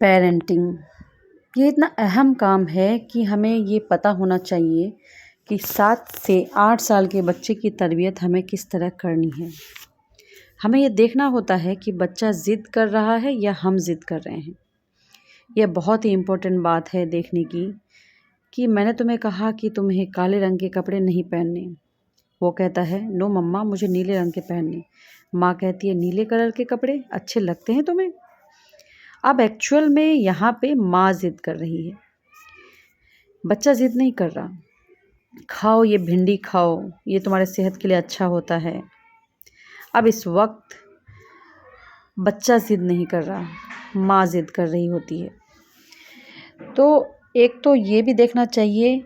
Parenting ये इतना अहम काम है कि हमें ये पता होना चाहिए कि 7 से 8 साल के बच्चे की तरबियत हमें किस तरह करनी है। हमें ये देखना होता है कि बच्चा ज़िद कर रहा है या हम ज़िद कर रहे हैं। यह बहुत ही इम्पोर्टेंट बात है देखने की कि मैंने तुम्हें कहा कि तुम्हें काले रंग के कपड़े नहीं पहनने। वो कहता है नो मम्मा मुझे नीले रंग के पहनने। माँ कहती है नीले कलर के कपड़े अच्छे लगते हैं तुम्हें। अब एक्चुअल में यहाँ पे माँ ज़िद कर रही है, बच्चा ज़िद नहीं कर रहा। खाओ ये भिंडी खाओ, ये तुम्हारे सेहत के लिए अच्छा होता है। अब इस वक्त बच्चा ज़िद नहीं कर रहा, माँ ज़िद कर रही होती है। तो एक तो ये भी देखना चाहिए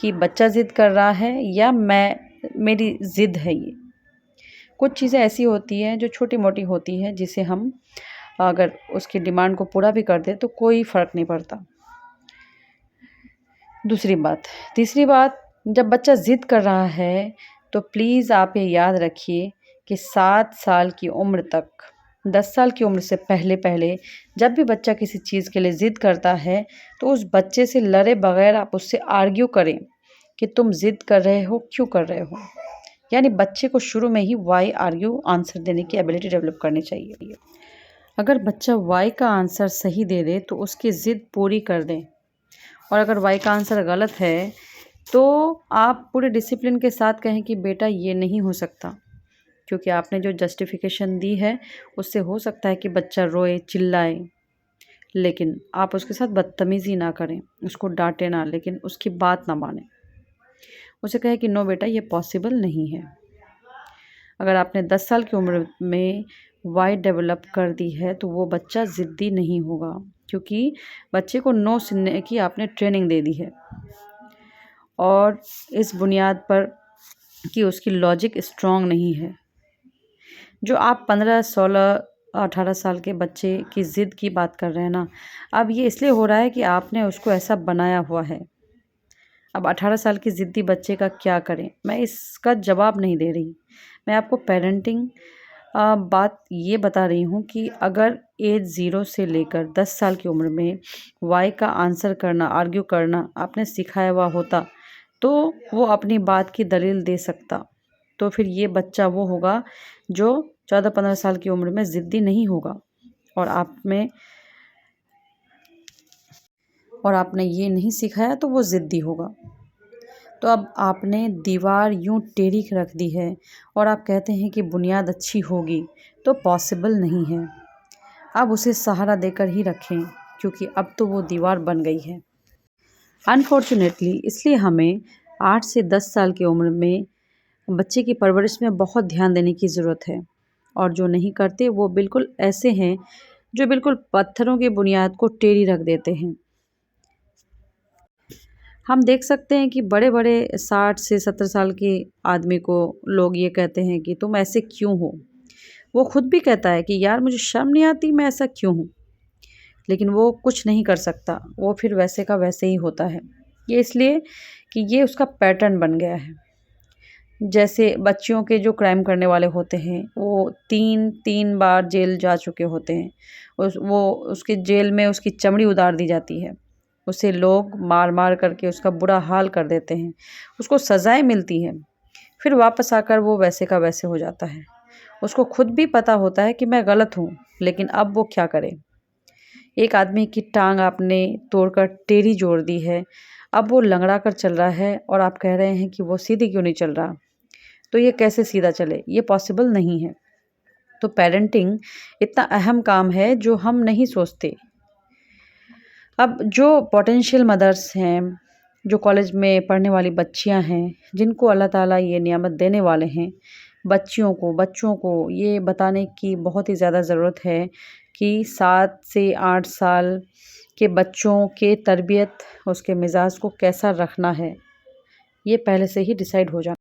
कि बच्चा ज़िद कर रहा है या मेरी ज़िद है ये। कुछ चीज़ें ऐसी होती हैं जो छोटी मोटी होती हैं जिसे हम अगर उसकी डिमांड को पूरा भी कर दें तो कोई फ़र्क नहीं पड़ता। तीसरी बात जब बच्चा ज़िद कर रहा है तो प्लीज़ आप ये याद रखिए कि 7 साल की उम्र तक 10 साल की उम्र से पहले जब भी बच्चा किसी चीज़ के लिए ज़िद करता है तो उस बच्चे से लड़े बगैर आप उससे आर्ग्यू करें कि तुम ज़िद कर रहे हो, क्यों कर रहे हो। यानी बच्चे को शुरू में ही वाई आर्ग्यू आंसर देने की एबिलिटी डेवलप करनी चाहिए। अगर बच्चा वाई का आंसर सही दे दे तो उसकी ज़िद पूरी कर दें, और अगर वाई का आंसर गलत है तो आप पूरे डिसिप्लिन के साथ कहें कि बेटा ये नहीं हो सकता, क्योंकि आपने जो जस्टिफिकेशन दी है उससे हो सकता है कि बच्चा रोए चिल्लाए, लेकिन आप उसके साथ बदतमीज़ी ना करें, उसको डांटे ना, लेकिन उसकी बात ना माने। उसे कहे कि नो बेटा ये पॉसिबल नहीं है। अगर आपने 10 साल की उम्र में वाई डेवलप कर दी है तो वो बच्चा ज़िद्दी नहीं होगा, क्योंकि बच्चे को नो सुनने की आपने ट्रेनिंग दे दी है, और इस बुनियाद पर कि उसकी लॉजिक स्ट्रॉन्ग नहीं है। जो आप 15, 16, 18 साल के बच्चे की ज़िद की बात कर रहे हैं ना, अब ये इसलिए हो रहा है कि आपने उसको ऐसा बनाया हुआ है। अब 18 साल की ज़िद्दी बच्चे का क्या करें, मैं इसका जवाब नहीं दे रही। मैं आपको पेरेंटिंग बात ये बता रही हूँ कि अगर एज 0 से लेकर 10 साल की उम्र में वाई का आंसर करना, आर्ग्यू करना आपने सिखाया हुआ होता तो वो अपनी बात की दलील दे सकता। तो फिर ये बच्चा वो होगा जो 14-15 साल की उम्र में ज़िद्दी नहीं होगा, और आपने ये नहीं सिखाया तो वो ज़िद्दी होगा। तो अब आपने दीवार यूँ टेढ़ी रख दी है और आप कहते हैं कि बुनियाद अच्छी होगी, तो पॉसिबल नहीं है। अब उसे सहारा देकर ही रखें, क्योंकि अब तो वो दीवार बन गई है। अनफॉर्चुनेटली इसलिए हमें 8 से 10 साल की उम्र में बच्चे की परवरिश में बहुत ध्यान देने की ज़रूरत है, और जो नहीं करते वो बिल्कुल ऐसे हैं जो बिल्कुल पत्थरों की बुनियाद को टेढ़ी रख देते हैं। हम देख सकते हैं कि बड़े-बड़े 60 से 70 साल के आदमी को लोग ये कहते हैं कि तुम ऐसे क्यों हो? वो खुद भी कहता है कि यार मुझे शर्म नहीं आती, मैं ऐसा क्यों हूँ? लेकिन वो कुछ नहीं कर सकता, वो फिर वैसे का वैसे ही होता है। ये इसलिए कि ये उसका पैटर्न बन गया है। जैसे बच्चियों के जो क्राइम करने वाले होते हैं वो 3 बार जेल जा चुके होते हैं। उसके जेल में उसकी चमड़ी उतार दी जाती है। उसे लोग मार-मार करके उसका बुरा हाल कर देते हैं। उसको सज़ाएँ मिलती हैं। फिर वापस आकर वो वैसे का वैसे हो जाता है। उसको खुद भी पता होता है कि मैं गलत हूँ, लेकिन अब वो क्या करे? एक आदमी की टाँग आपने तोड़कर टेढ़ी जोड़ दी है, अब वो लंगड़ा कर चल रहा है और आप कह रहे हैं कि वो सीधी क्यों नहीं चल रहा? तो ये कैसे सीधा चले? ये पॉसिबल नहीं है। तो पेरेंटिंग इतना अहम काम है जो हम नहीं सोचते। अब जो पोटेंशियल मदर्स हैं, जो कॉलेज में पढ़ने वाली बच्चियां हैं, जिनको अल्लाह ताला ये नियामत देने वाले हैं, बच्चों को ये बताने की बहुत ही ज़्यादा ज़रूरत है कि 7 से 8 साल के बच्चों के तरबियत, उसके मिज़ाज को कैसा रखना है, ये पहले से ही डिसाइड हो जाना।